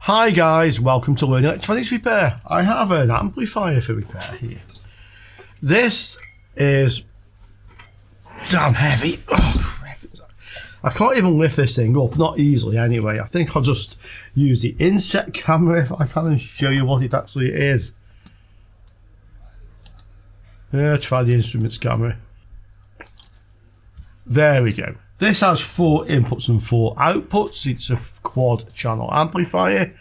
Hi guys, welcome to Learn Electronics Repair. I have an amplifier for repair here. This is damn heavy. Oh, I can't even lift this thing up, not easily anyway. I think I'll just use the inset camera if I can and show you what it actually is. Yeah, try the instruments camera. There we go. This has 4 inputs and 4 outputs. It's a quad channel amplifier.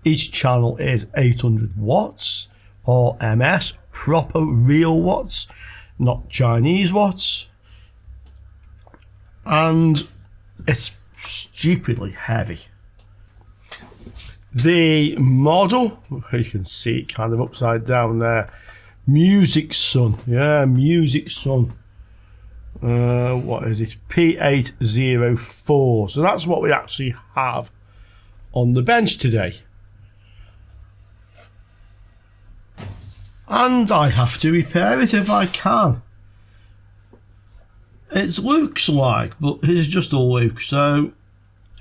Each channel is 800 watts or MS, proper real watts, not Chinese watts. And it's stupidly heavy. The model, you can see it kind of upside down there, Musicson, yeah, Musicson. What is it? P-804. So that's what we actually have on the bench today. And I have to repair it if I can. It looks like, but it's just a look. So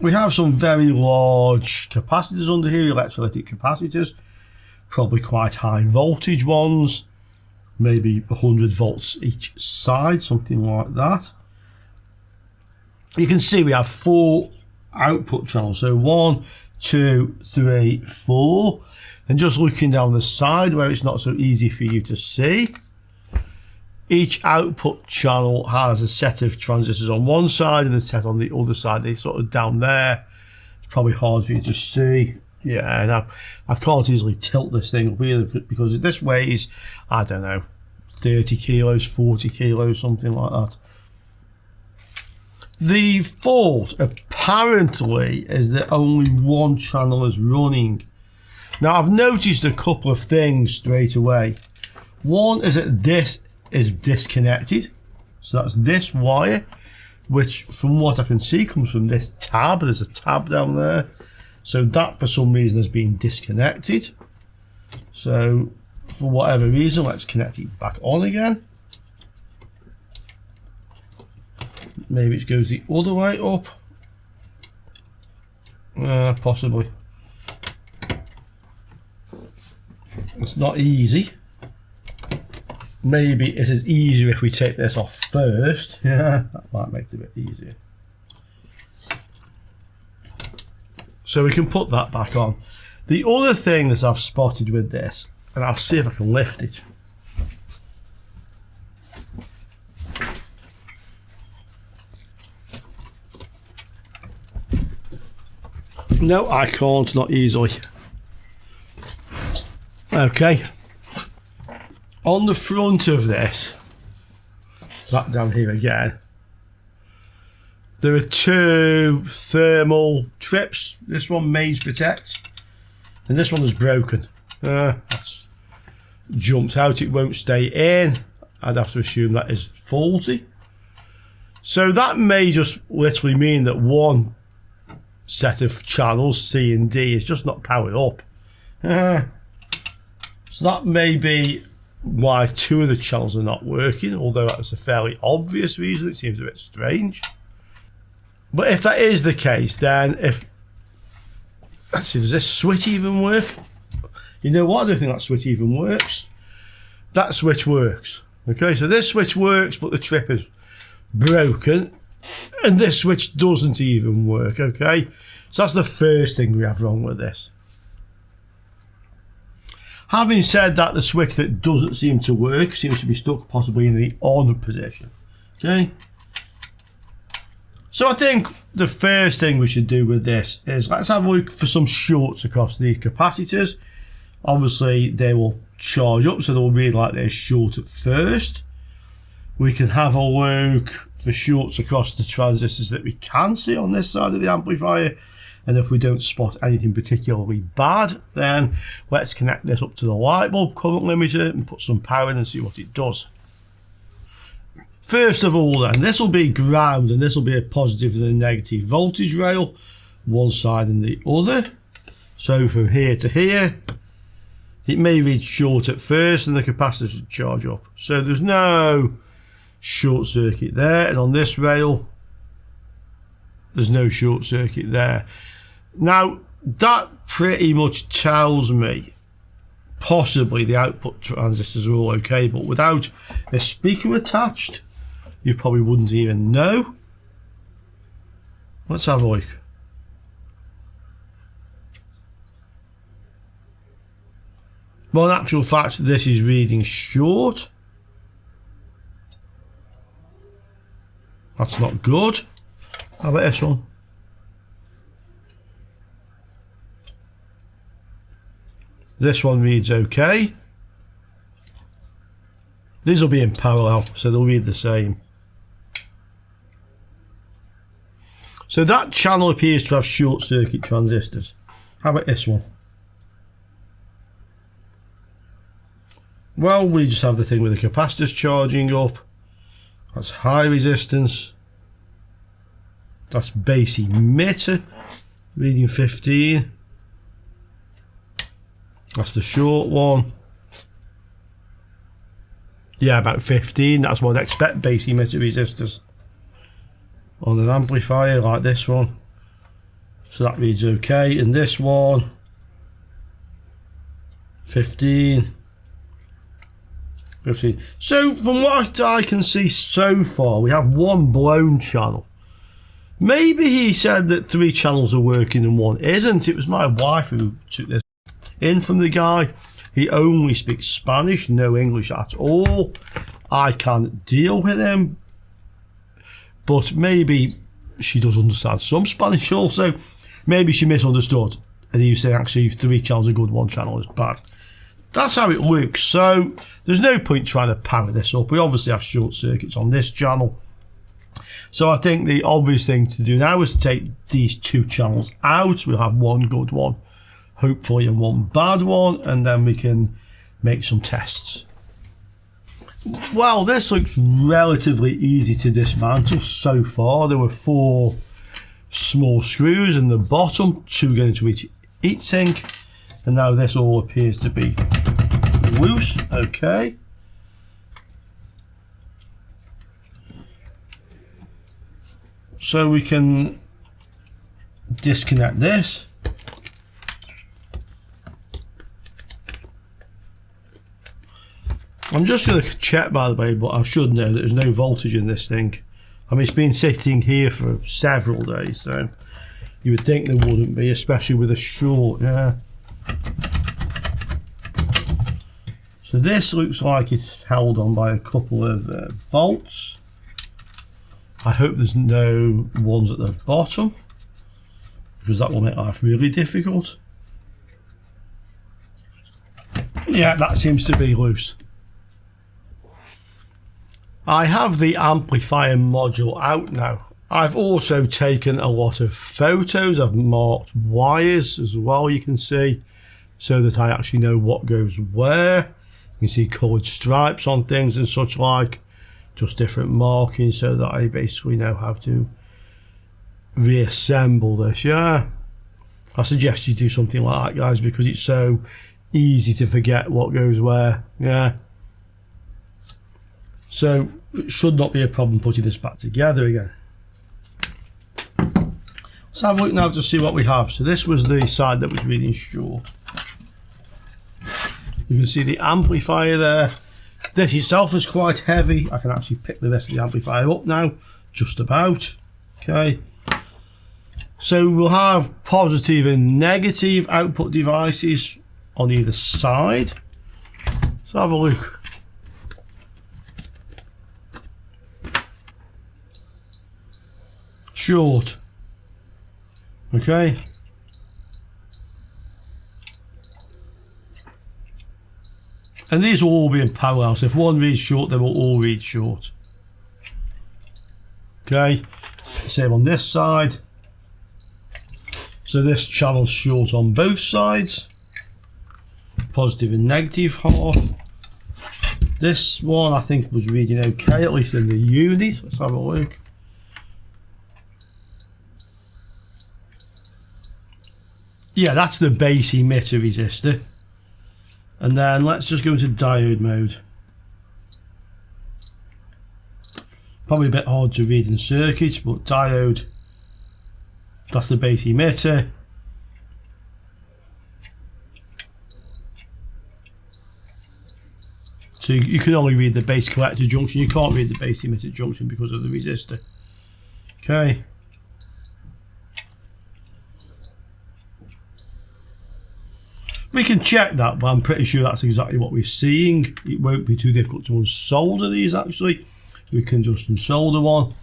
we have some very large capacitors under here, electrolytic capacitors, probably quite high voltage ones. Maybe 100 volts each side, something like that. You can see we have 4 output channels, so 1, 2, 3, 4. And just looking down the side where it's not so easy for you to see, each output channel has a set of transistors on one side and a set on the other side. They're sort of down there. It's probably hard for you to see. Yeah, and I can't easily tilt this thing up either because this weighs, I don't know, 30 kilos, 40 kilos, something like that. The fault apparently is that only one channel is running. Now I've noticed a couple of things straight away. One is that this is disconnected. So that's this wire, which from what I can see comes from this tab. There's a tab down there. So that for some reason has been disconnected. So for whatever reason, let's connect it back on again. Maybe it goes the other way up. Possibly. It's not easy. Maybe it is easier if we take this off first. Yeah, that might make it a bit easier. So we can put that back on. The other thing that I've spotted with this, and I'll see if I can lift it. No, I can't, not easily. Okay. On the front of this, back down here again, there are 2 thermal trips. This one mains protect, and this one is broken. That's jumped out, it won't stay in. I'd have to assume that is faulty. So that may just literally mean that one set of channels, C and D, is just not powered up. So that may be why 2 of the channels are not working, although that's a fairly obvious reason. It seems a bit strange. But if that is the case, then let's see, does this switch even work? You know what? I don't think that switch even works. That switch works. Okay, so this switch works, but the trip is broken, and this switch doesn't even work. Okay, so that's the first thing we have wrong with this. Having said that, the switch that doesn't seem to work seems to be stuck possibly in the on position. Okay. So I think the first thing we should do with this is let's have a look for some shorts across these capacitors. Obviously they will charge up, so they'll read like they're short at first. We can have a look for shorts across the transistors that we can see on this side of the amplifier. And if we don't spot anything particularly bad, then let's connect this up to the light bulb current limiter and put some power in and see what it does. First of all then, this will be ground, and this will be a positive and a negative voltage rail, one side and the other. So from here to here, it may read short at first and the capacitors should charge up. So there's no short circuit there, and on this rail, there's no short circuit there. Now, that pretty much tells me possibly the output transistors are all okay, but without a speaker attached, you probably wouldn't even know. Let's have a look. Well, in actual fact, this is reading short. That's not good. How about this one? This one reads okay. These will be in parallel, so they'll read the same. So that channel appears to have short circuit transistors. How about this one? Well, we just have the thing with the capacitors charging up. That's high resistance. That's base emitter, reading 15. That's the short one. Yeah, about 15. That's what I'd expect base emitter resistors on an amplifier like this one. So that reads okay. And this one, 15. 15. So from what I can see so far, we have one blown channel. Maybe he said that 3 channels are working and 1 isn't. It was my wife who took this in from the guy. He only speaks Spanish, no English at all. I can't deal with him, but maybe she does understand some Spanish also. Maybe she misunderstood and he was saying actually 3 channels are good, 1 channel is bad. That's how it looks. So there's no point trying to power this up. We obviously have short circuits on this channel. So I think the obvious thing to do now is to take these 2 channels out. We'll have 1 good one, hopefully, and 1 bad one, and then we can make some tests. Well, this looks relatively easy to dismantle so far. There were 4 small screws in the bottom, 2 going to each heatsink, and now this all appears to be loose. Okay. So we can disconnect this. I'm just going to check, by the way, but I should know that there's no voltage in this thing. I mean, it's been sitting here for several days, so you would think there wouldn't be, especially with a short. Yeah. So this looks like it's held on by a couple of bolts. I hope there's no ones at the bottom, because that will make life really difficult. Yeah, that seems to be loose. I have the amplifier module out now. I've also taken a lot of photos. I've marked wires as well, you can see, so that I actually know what goes where. You can see coloured stripes on things and such like, just different markings, so that I basically know how to reassemble this. Yeah, I suggest you do something like that, guys, because it's so easy to forget what goes where. Yeah, so it should not be a problem putting this back together again. Let's have a look now to see what we have. So this was the side that was reading short. You can see the amplifier there. This itself is quite heavy. I can actually pick the rest of the amplifier up now, just about. Okay. So we'll have positive and negative output devices on either side. Let's have a look. Short. Okay. And these will all be in parallel, so if one reads short, they will all read short. Okay, same on this side. So this channel's short on both sides. Positive and negative half. This one I think was reading okay, at least in the unit. Let's have a look. Yeah, that's the base emitter resistor. And then let's just go into diode mode. Probably a bit hard to read in circuits, but diode, that's the base emitter. So you can only read the base collector junction. You can't read the base emitter junction because of the resistor. Okay. We can check that, but I'm pretty sure that's exactly what we're seeing. It won't be too difficult to unsolder these actually. We can just unsolder one.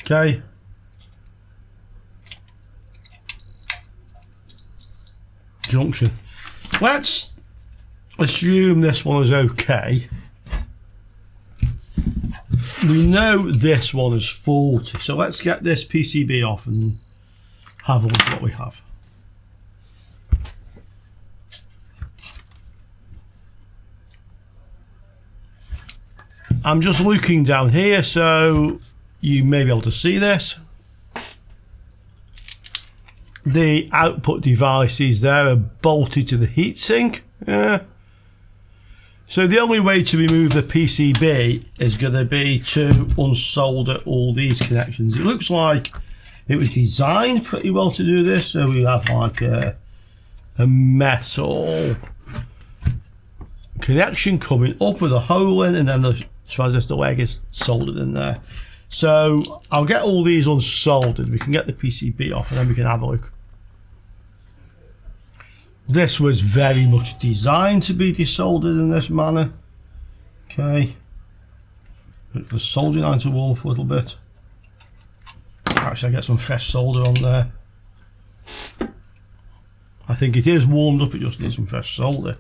Okay. Junction. Let's assume this one is okay. We know this one is faulty, so let's get this PCB off and have a look at what we have. I'm just looking down here so you may be able to see this. The output devices there are bolted to the heatsink. So the only way to remove the PCB is going to be to unsolder all these connections. It looks like it was designed pretty well to do this. So we have like a metal connection coming up with a hole in, and then the transistor leg is soldered in there. So I'll get all these unsoldered. We can get the PCB off and then we can have a look. This was very much designed to be desoldered in this manner. Okay. Wait for the soldering iron to warm up a little bit. Actually, I get some fresh solder on there. I think it is warmed up, it just needs some fresh solder.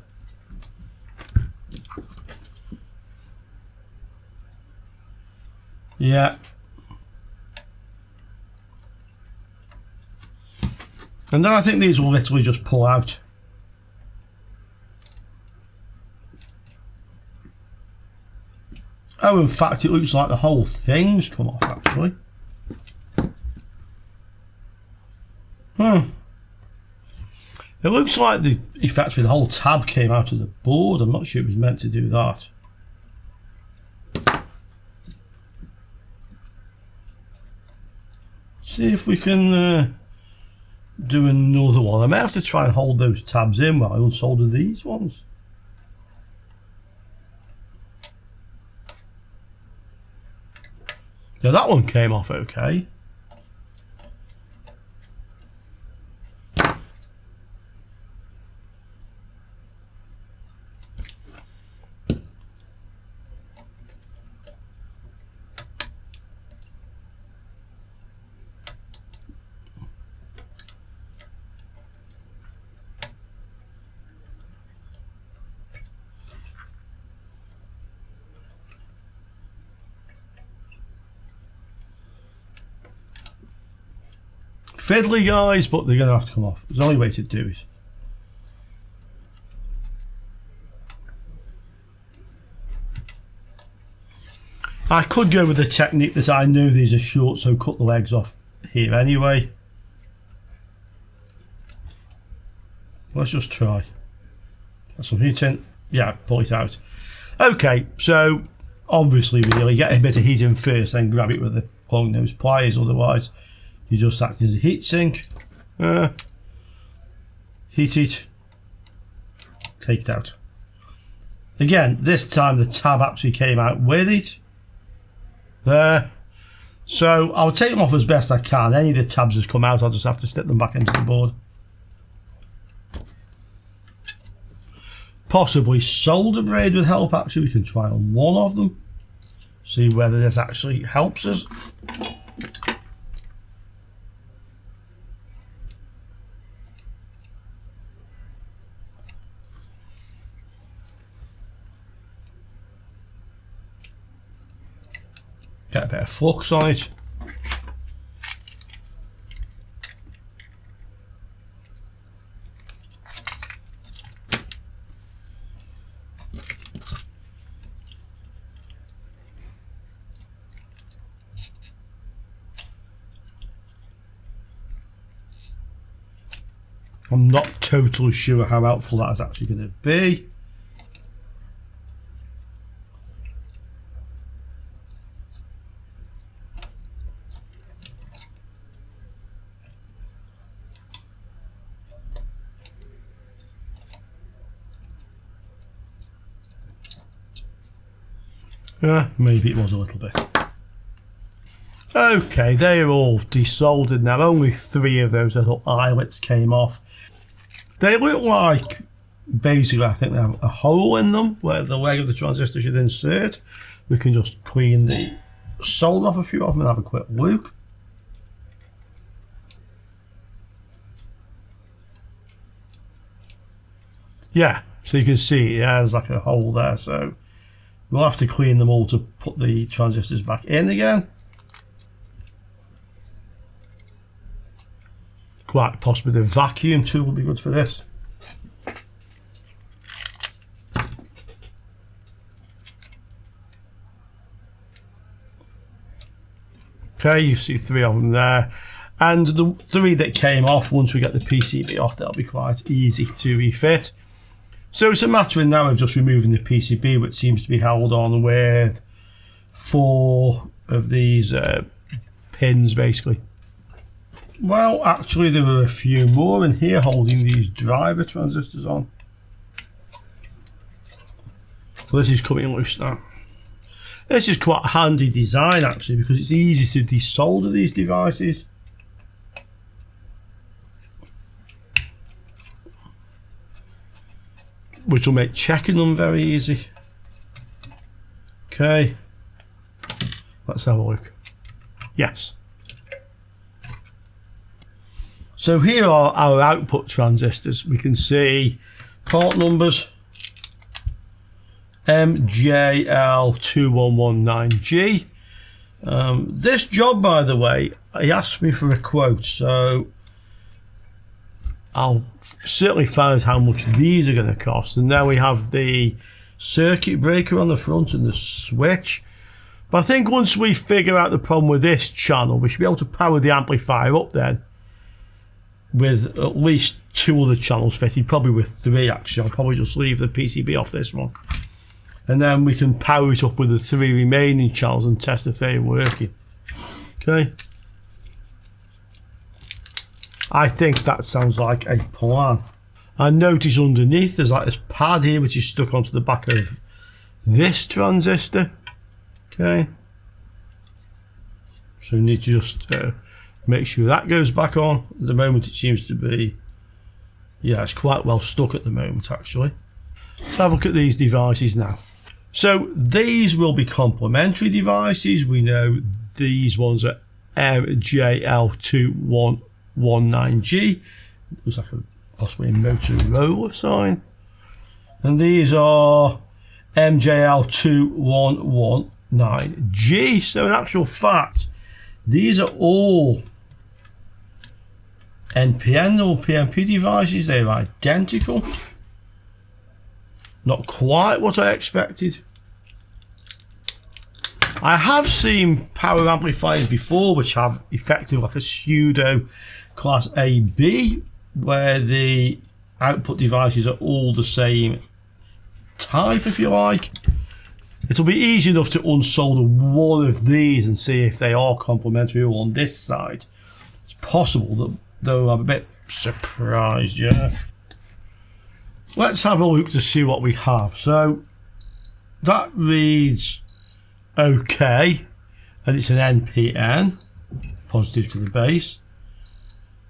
Yeah. And then I think these will literally just pull out. Oh, in fact, it looks like the whole thing's come off, actually. It looks like effectively the whole tab came out of the board. I'm not sure it was meant to do that. See if we can do another one. I may have to try and hold those tabs in while I unsolder these ones. Yeah, that one came off okay. Fiddly guys, but they're going to have to come off. There's the only way to do it. I could go with the technique that I know these are short, so cut the legs off here anyway. Let's just try. Got some heat in. Yeah, pull it out. Okay, so obviously really get a bit of heat in first, then grab it with the long nose pliers, otherwise you just act as a heat sink. Heat it. Take it out. Again, this time the tab actually came out with it. There. So I'll take them off as best I can. Any of the tabs has come out, I'll just have to slip them back into the board. Possibly solder braid would help actually. We can try on one of them. See whether this actually helps us. Get a bit of flux on it. I'm not totally sure how helpful that is actually going to be. Maybe it was a little bit. Okay, they are all desoldered now. Only 3 of those little eyelets came off. They look like, basically, I think they have a hole in them where the leg of the transistor should insert. We can just clean the solder off a few of them and have a quick look. Yeah, so you can see there's like a hole there, so we'll have to clean them all to put the transistors back in again. Quite possibly the vacuum tool will be good for this. Okay, you see 3 of them there. And the 3 that came off, once we get the PCB off, they'll be quite easy to refit. So it's a matter now of just removing the PCB, which seems to be held on with 4 of these pins, basically. Well, actually, there were a few more in here holding these driver transistors on. So this is coming loose now. This is quite a handy design, actually, because it's easy to desolder these devices. Which will make checking them very easy. Okay, let's have a look. Yes. So here are our output transistors. We can see part numbers MJL2119G. This job, by the way, he asked me for a quote, so I'll certainly find out how much these are going to cost. And now we have the circuit breaker on the front and the switch. But I think once we figure out the problem with this channel, we should be able to power the amplifier up then with at least 2 other channels fitted, probably with 3 actually. I'll probably just leave the PCB off this one. And then we can power it up with the 3 remaining channels and test if they're working. Okay. I think that sounds like a plan. And notice underneath there's like this pad here which is stuck onto the back of this transistor. Okay. So we need to just make sure that goes back on. At the moment it seems to be, yeah, it's quite well stuck at the moment actually. Let's have a look at these devices now. So these will be complementary devices. We know these ones are MJL2119G. Looks like possibly a Motorola sign. And these are MJL2119G. So in actual fact, these are all NPN or PNP devices. They're identical. Not quite what I expected. I have seen power amplifiers before which have effectively like a pseudo class AB, where the output devices are all the same type, if you like. It'll be easy enough to unsolder one of these and see if they are complementary on this side. It's possible, though I'm a bit surprised, yeah. Let's have a look to see what we have. So that reads okay, and it's an NPN, positive to the base.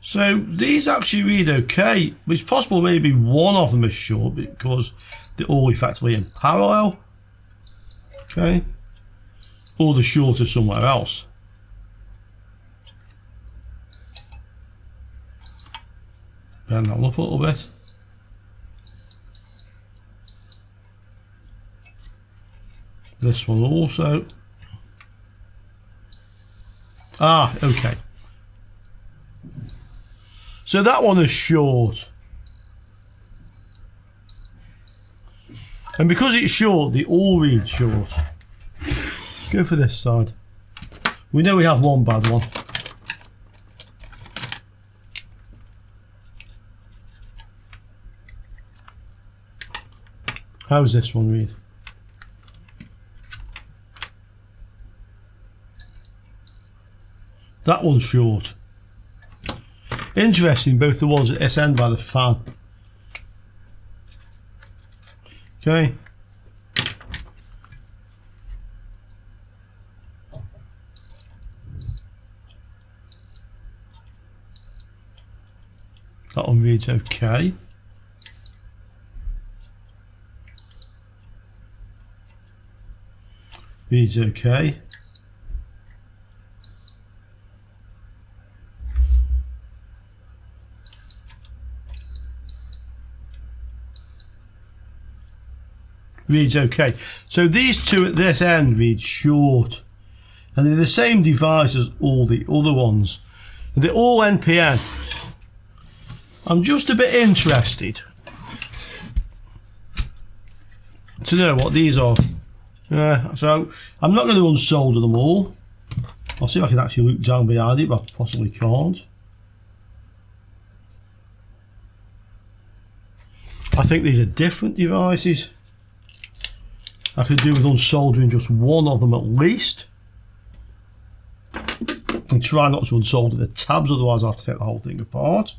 So these actually read okay, but it's possible maybe one of them is short because they're all effectively in parallel. Okay, or the short is somewhere else. Bend that up a little bit. This one also. Ah, okay. So that one is short. And because it's short, they all read short. Let's go for this side. We know we have one bad one. How's this one read? That one's short. Interesting, both the ones at this end by the fan. Okay. That one reads okay. Reads okay. Reads okay. So these two at this end read short, and they're the same device as all the other ones. They're all NPN. I'm just a bit interested to know what these are. So I'm not going to unsolder them all. I'll see if I can actually look down behind it, but I possibly can't. I think these are different devices. I could do with unsoldering just one of them at least. And try not to unsolder the tabs, otherwise I'll have to take the whole thing apart.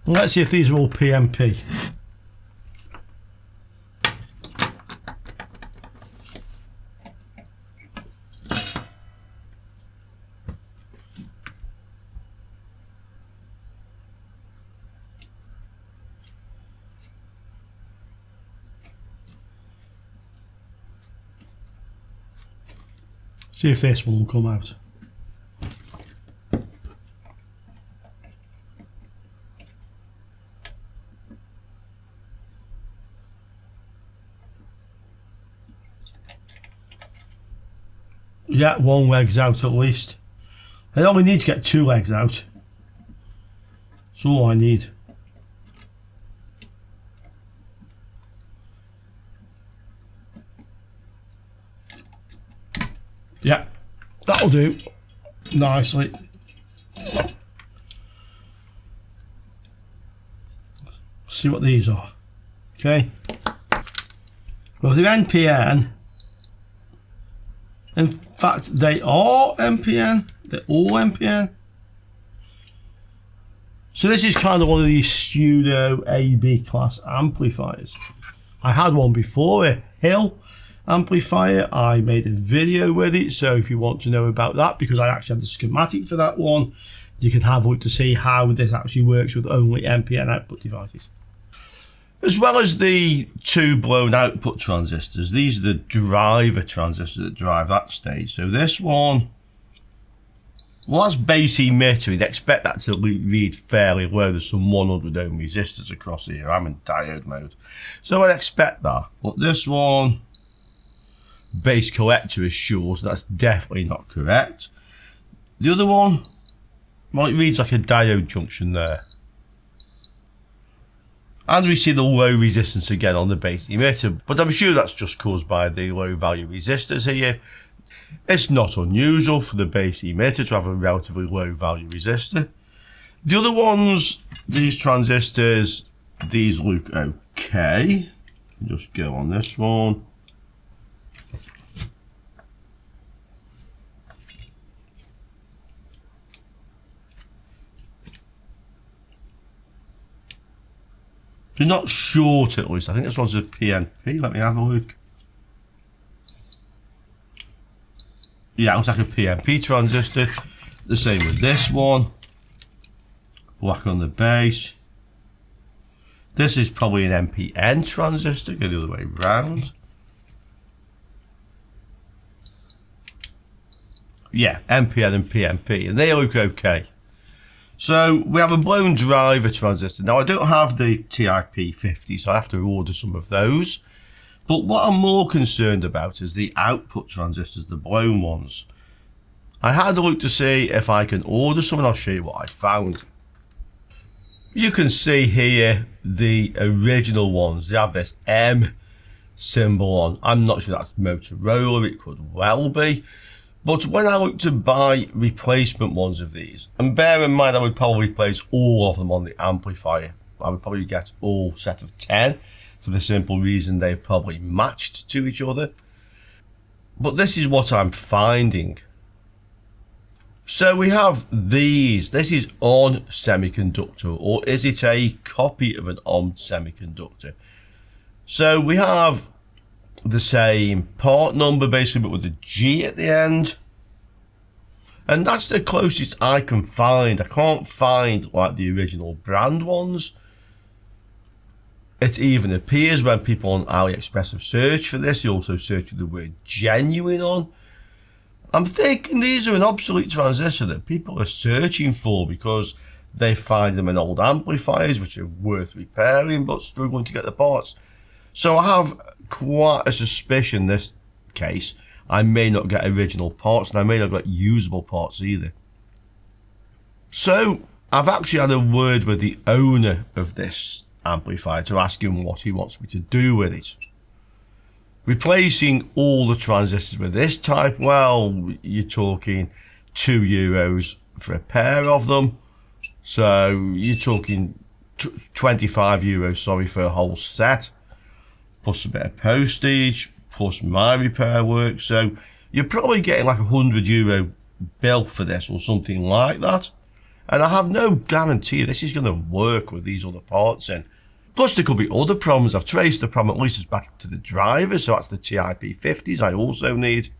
And let's see if these are all PMP. See if this one will come out. Yeah, one leg's out at least. I only need to get 2 legs out. That's all I need. Yeah, that'll do nicely. See what these are. Okay. Well, they're NPN. In fact, they are NPN. They're all NPN. So this is kind of one of these pseudo AB class amplifiers. I had one before, a Hill amplifier. I made a video with it, so if you want to know about that, because I actually have the schematic for that one, you can have a look to see how this actually works with only NPN output devices. As well as the 2 blown output transistors, these are the driver transistors that drive that stage. So this one, well, that's base emitter. You'd expect that to read fairly low. There's some 100 ohm resistors across here. I'm in diode mode, so I'd expect that. But this one, base collector is short, so that's definitely not correct. The other one, well, it reads like a diode junction there. And we see the low resistance again on the base emitter, but I'm sure that's just caused by the low value resistors here. It's not unusual for the base emitter to have a relatively low value resistor. The other ones, these transistors, these look okay. Just go on this one. They're not short at least. I think this one's a PNP. Let me have a look. Yeah, it looks like a PNP transistor. The same with this one. Black on the base. This is probably an NPN transistor. Go the other way around. Yeah, NPN and PNP, and they look okay. So we have a blown driver transistor. Now I don't have the TIP50, so I have to order some of those. But what I'm more concerned about is the output transistors, the blown ones. I had a look to see if I can order some, and I'll show you what I found. You can see here the original ones. They have this M symbol on. I'm not sure that's Motorola, it could well be. But when I look to buy replacement ones of these, and bear in mind I would probably place all of them on the amplifier. I would probably get all set of 10 for the simple reason they're probably matched to each other. But this is what I'm finding. So we have these. This is on semiconductor, or is it a copy of an on semiconductor? So we have the same part number basically, but with a G at the end. And that's the closest I can find. I can't find like the original brand ones. It even appears when people on AliExpress have searched for this, you also search for the word genuine on. I'm thinking these are an obsolete transistor that people are searching for because they find them in old amplifiers which are worth repairing but struggling to get the parts. So I have quite a suspicion in this case I may not get original parts and I may not get usable parts either. So I've actually had a word with the owner of this amplifier to ask him what he wants me to do with it. Replacing all the transistors with this type, well, you're talking €2 for a pair of them. So you're talking €25, sorry, for a whole set, plus a bit of postage, plus my repair work. So you're probably getting like €100 bill for this or something like that. And I have no guarantee this is going to work with these other parts in. Plus there could be other problems. I've traced the problem at least back to the driver, so that's the TIP50s I also need.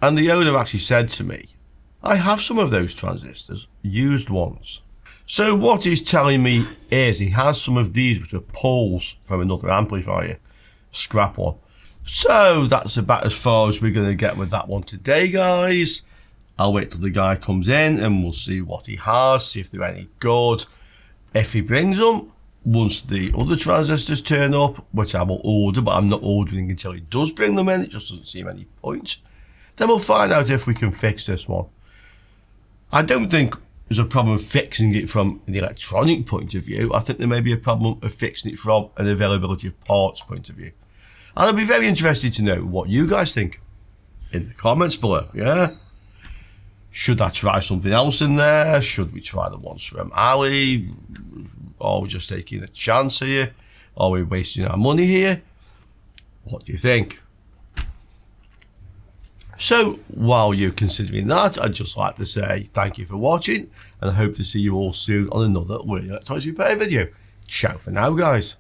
And the owner actually said to me, I have some of those transistors, used ones. So what he's telling me is he has some of these which are pulls from another amplifier, scrap one. So that's about as far as we're going to get with that one today, guys. I'll wait till the guy comes in and we'll see what he has, see if they're any good. If he brings them, once the other transistors turn up, which I will order, but I'm not ordering until he does bring them in, it just doesn't seem any point, then we'll find out if we can fix this one. I don't think there's a problem fixing it from an electronic point of view. I think there may be a problem of fixing it from an availability of parts point of view. And I'll be very interested to know what you guys think in the comments below, yeah? Should I try something else in there? Should we try the ones from Ali? Are we just taking a chance here? Are we wasting our money here? What do you think? So, while you're considering that, I'd just like to say thank you for watching, and I hope to see you all soon on another Weird Electronics Repair video. Ciao for now, guys.